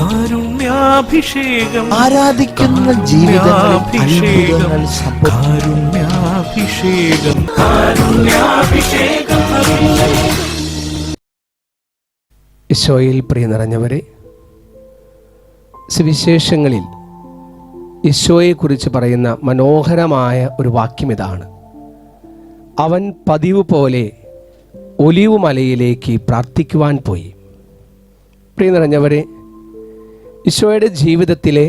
കാരുണ്യാഭിഷേകം, ആരാധിക്കുന്ന ജീവിതങ്ങളിൽ കാരുണ്യാഭിഷേകം, കാരുണ്യാഭിഷേകം. ഈശോയിൽ പ്രിയ നിറഞ്ഞവരെ, സുവിശേഷങ്ങളിൽ ഈശോയെക്കുറിച്ച് പറയുന്ന മനോഹരമായ ഒരു വാക്യം ഇതാണ്: അവൻ പതിവ് പോലെ ഒലിവ് മലയിലേക്ക് പ്രാർത്ഥിക്കുവാൻ പോയി. പ്രിയ നിറഞ്ഞവരെ, ഈശോയുടെ ജീവിതത്തിലെ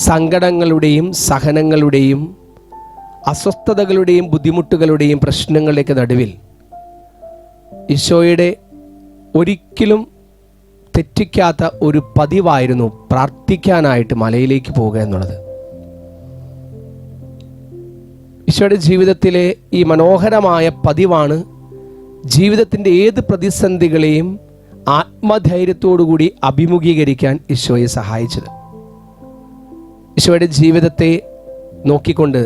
സങ്കടങ്ങളുടെയും സഹനങ്ങളുടെയും അസ്വസ്ഥതകളുടെയും ബുദ്ധിമുട്ടുകളുടെയും പ്രശ്നങ്ങളുടെയൊക്കെ നടുവിൽ ഈശോയുടെ ഒരിക്കലും തെറ്റിക്കാത്ത ഒരു പതിവായിരുന്നു പ്രാർത്ഥിക്കാനായിട്ട് മലയിലേക്ക് പോവുക എന്നുള്ളത്. ഈശോയുടെ ജീവിതത്തിലെ ഈ മനോഹരമായ പതിവാണ് ജീവിതത്തിൻ്റെ ഏത് പ്രതിസന്ധികളെയും ആത്മധൈര്യത്തോടുകൂടി അഭിമുഖീകരിക്കാൻ ഈശോയെ സഹായിച്ചത്. ഈശോയുടെ ജീവിതത്തെ നോക്കിക്കൊണ്ട്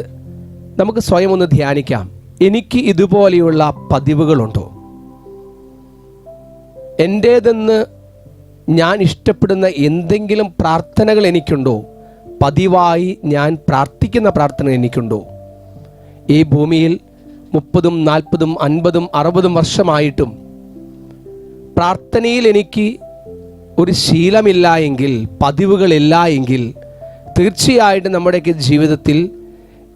നമുക്ക് സ്വയം ഒന്ന് ധ്യാനിക്കാം. എനിക്ക് ഇതുപോലെയുള്ള പതിവുകളുണ്ടോ? എൻ്റേതെന്ന് ഞാൻ ഇഷ്ടപ്പെടുന്ന എന്തെങ്കിലും പ്രാർത്ഥനകൾ എനിക്കുണ്ടോ? പതിവായി ഞാൻ പ്രാർത്ഥിക്കുന്ന പ്രാർത്ഥന എനിക്കുണ്ടോ? ഈ ഭൂമിയിൽ 30, 40, 50, 60 വർഷമായിട്ടും പ്രാർത്ഥനയിൽ എനിക്ക് ഒരു ശീലമില്ല എങ്കിൽ, പതിവുകളില്ല എങ്കിൽ, തീർച്ചയായിട്ടും നമ്മുടെയൊക്കെ ജീവിതത്തിൽ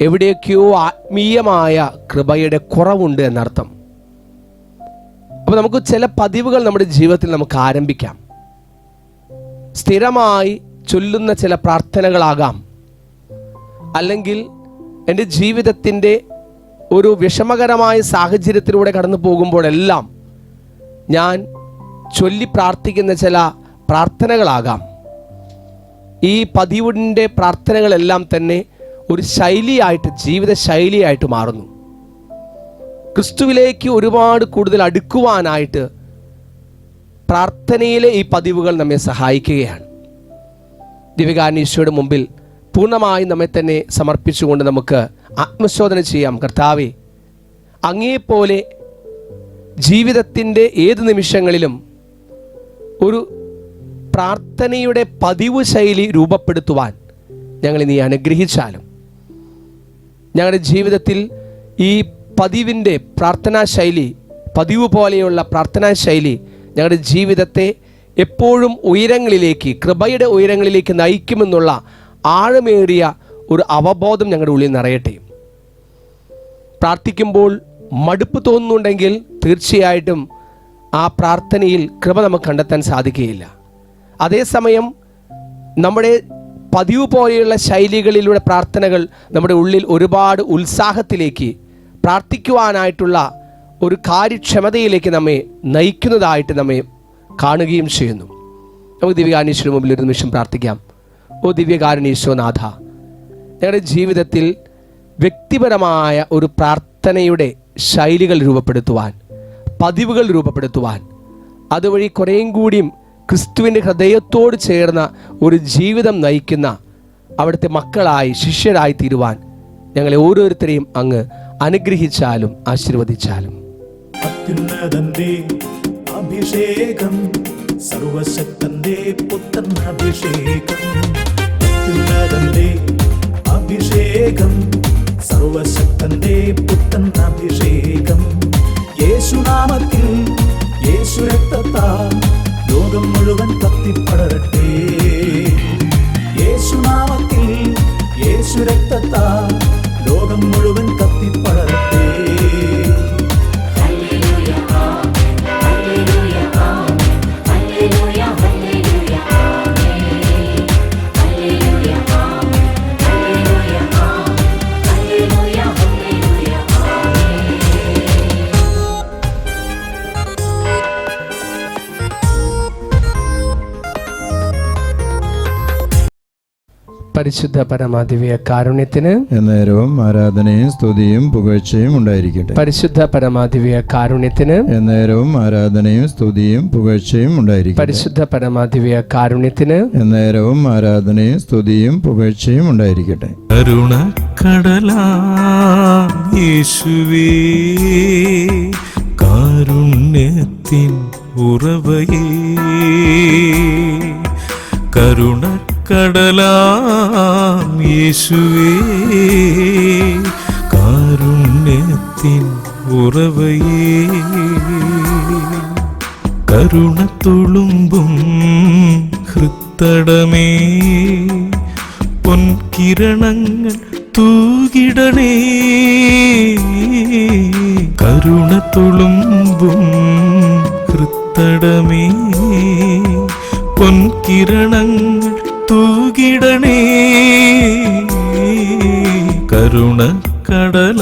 എവിടെയൊക്കെയോ ആത്മീയമായ കൃപയുടെ കുറവുണ്ട് എന്നർത്ഥം. അപ്പോൾ നമുക്ക് ചില പതിവുകൾ നമ്മുടെ ജീവിതത്തിൽ നമുക്ക് ആരംഭിക്കാം. സ്ഥിരമായി ചൊല്ലുന്ന ചില പ്രാർത്ഥനകളാകാം, അല്ലെങ്കിൽ എൻ്റെ ജീവിതത്തിൻ്റെ ഒരു വിഷമകരമായ സാഹചര്യത്തിലൂടെ കടന്നു പോകുമ്പോഴെല്ലാം ഞാൻ ചൊല്ലി പ്രാർത്ഥിക്കുന്ന ചില പ്രാർത്ഥനകളാകാം. ഈ പതിവിൻ്റെ പ്രാർത്ഥനകളെല്ലാം തന്നെ ഒരു ശൈലിയായിട്ട്, ജീവിത ശൈലിയായിട്ട് മാറുന്നു. ക്രിസ്തുവിലേക്ക് ഒരുപാട് കൂടുതൽ അടുക്കുവാനായിട്ട് പ്രാർത്ഥനയിലെ ഈ പതിവുകൾ നമ്മെ സഹായിക്കുകയാണ്. ദിവ്യകാരുണ്യ മുമ്പിൽ പൂർണ്ണമായി നമ്മെ തന്നെ സമർപ്പിച്ചുകൊണ്ട് നമുക്ക് ആത്മശോധന ചെയ്യാം. കർത്താവേ, അങ്ങേപ്പോലെ ജീവിതത്തിൻ്റെ ഏത് നിമിഷങ്ങളിലും ഒരു പ്രാർത്ഥനയുടെ പതിവ് ശൈലി രൂപപ്പെടുത്തുവാൻ ഞങ്ങളെ നീ അനുഗ്രഹിച്ചാലും, ഞങ്ങളുടെ ജീവിതത്തിൽ ഈ പതിവിൻ്റെ പ്രാർത്ഥനാ ശൈലി, പതിവ് പോലെയുള്ള പ്രാർത്ഥനാ ശൈലി ഞങ്ങളുടെ ജീവിതത്തെ എപ്പോഴും ഉയരങ്ങളിലേക്ക്, കൃപയുടെ ഉയരങ്ങളിലേക്ക് നയിക്കുമെന്നുള്ള ആഴമേറിയ ഒരു അവബോധം ഞങ്ങളുടെ ഉള്ളിൽ നിറയട്ടെ. പ്രാർത്ഥിക്കുമ്പോൾ മടുപ്പ് തോന്നുന്നുണ്ടെങ്കിൽ തീർച്ചയായിട്ടും ആ പ്രാർത്ഥനയിൽ കൃപ നമുക്ക് കണ്ടെത്താൻ സാധിക്കുകയില്ല. അതേസമയം നമ്മുടെ പതിവ് പോലെയുള്ള ശൈലികളിലൂടെ പ്രാർത്ഥനകൾ നമ്മുടെ ഉള്ളിൽ ഒരുപാട് ഉത്സാഹത്തിലേക്ക്, പ്രാർത്ഥിക്കുവാനായിട്ടുള്ള ഒരു കാര്യക്ഷമതയിലേക്ക് നമ്മെ നയിക്കുന്നതായിട്ട് നമ്മെ കാണുകയും ചെയ്യുന്നു. നമുക്ക് ദിവ്യകാരുണ്യ മുമ്പിൽ ഒരു നിമിഷം പ്രാർത്ഥിക്കാം. ഓ ദിവ്യകാരുണ്യനാഥ, ഞങ്ങളുടെ ജീവിതത്തിൽ വ്യക്തിപരമായ ഒരു പ്രാർത്ഥനയുടെ ശൈലികൾ രൂപപ്പെടുത്തുവാൻ, പതിവുകൾ രൂപപ്പെടുത്തുവാൻ, അതുവഴി കുറേയും കൂടിയും ക്രിസ്തുവിൻ്റെ ഹൃദയത്തോട് ചേർന്ന ഒരു ജീവിതം നയിക്കുന്ന അവിടുത്തെ മക്കളായി, ശിഷ്യരായി തീരുവാൻ ഞങ്ങളെ ഓരോരുത്തരെയും അങ്ങ് അനുഗ്രഹിച്ചാലും ആശീർവദിച്ചാലും. അത്യുന്നതന്റെ അഭിഷേകം, സർവശക്തന്റെ പുത്രൻ അഭിഷേകം. അത്യുന്നതന്റെ അഭിഷേകം, സർവശക്തന്റെ പുത്രൻ അഭിഷേകം. യേശുനാമത്തിൽ, യേശു രക്തത്താൽ ലോകം മുഴുവൻ കത്തിപ്പടരട്ടെ. യേശുനാമത്തിൽ, യേശു രക്തത്താൽ ലോകം മുഴുവൻ കത്തിപ്പടരട്ടെ. പരിശുദ്ധ പരമാദിവ്യ കാരുണ്യത്തിന് എന്നേരവും ആരാധനയും സ്തുതിയും പുകഴ്ചയും ഉണ്ടായിരിക്കട്ടെ. പരിശുദ്ധ പരമാദിവ്യ കാരുണ്യത്തിന് എന്നേരവും ആരാധനയും സ്തുതിയും പുകഴ്ചയും ഉണ്ടായിരിക്കട്ടെ. പരിശുദ്ധ പരമാദിവ്യ കാരുണ്യത്തിന് എന്നേരവും ആരാധനയും സ്തുതിയും പുകഴ്ചയും ഉണ്ടായിരിക്കട്ടെ. കരുണക്കടലാം യേശുവേ, കാരുണ്യത്തിൻ ഉറവയേ, കരുണക്കടലാം യേശുവേ, കാരുണ്യത്തിൻ ഉറവയേ, കരുണ തുളുമ്പും ഹൃത്തടമേ, പൊൻകിരണങ്ങൾ തൂകിടണേ, കരുണ തുളുമ്പും ഹൃത്തടമേ, പൊൻകിരണങ്ങൾ തൂകിടണേ, കരുണക്കടലാം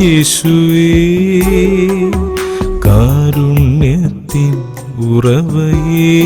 യേശുവേ, കാരുണ്യത്തിൻ ഉറവയേ.